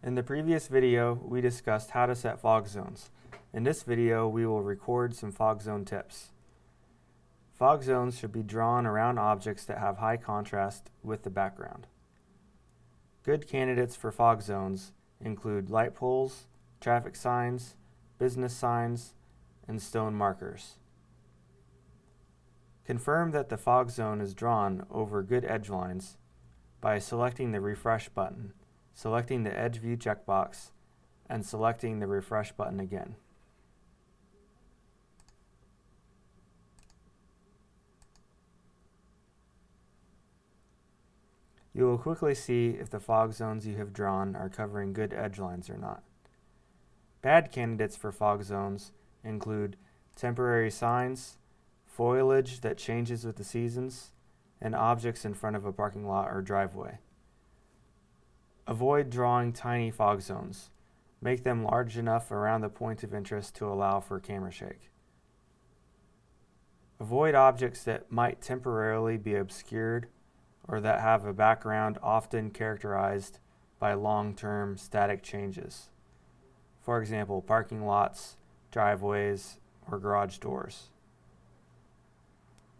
In the previous video, we discussed how to set fog zones. In this video, we will record some fog zone tips. Fog zones should be drawn around objects that have high contrast with the background. Good candidates for fog zones include light poles, traffic signs, business signs, and stone markers. Confirm that the fog zone is drawn over good edge lines by selecting the Refresh button, selecting the Edge View checkbox, and selecting the Refresh button again. You will quickly see if the fog zones you have drawn are covering good edge lines or not. Bad candidates for fog zones include temporary signs, foliage that changes with the seasons, and objects in front of a parking lot or driveway. Avoid drawing tiny fog zones. Make them large enough around the point of interest to allow for camera shake. Avoid objects that might temporarily be obscured or that have a background often characterized by long-term static changes. For example, parking lots, driveways, or garage doors.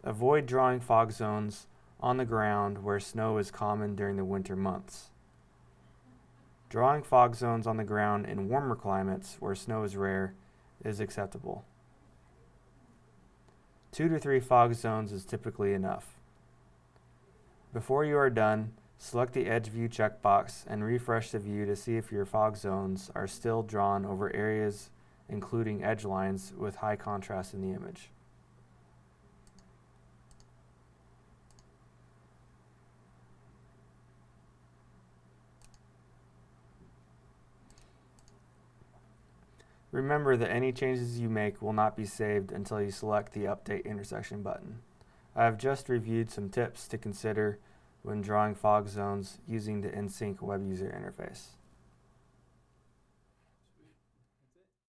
Avoid drawing fog zones on the ground where snow is common during the winter months. Drawing fog zones on the ground in warmer climates where snow is rare is acceptable. 2 to 3 fog zones is typically enough. Before you are done, select the Edge View checkbox and refresh the view to see if your fog zones are still drawn over areas including edge lines with high contrast in the image. Remember that any changes you make will not be saved until you select the Update Intersection button. I have just reviewed some tips to consider when drawing fog zones using the InSync web user interface.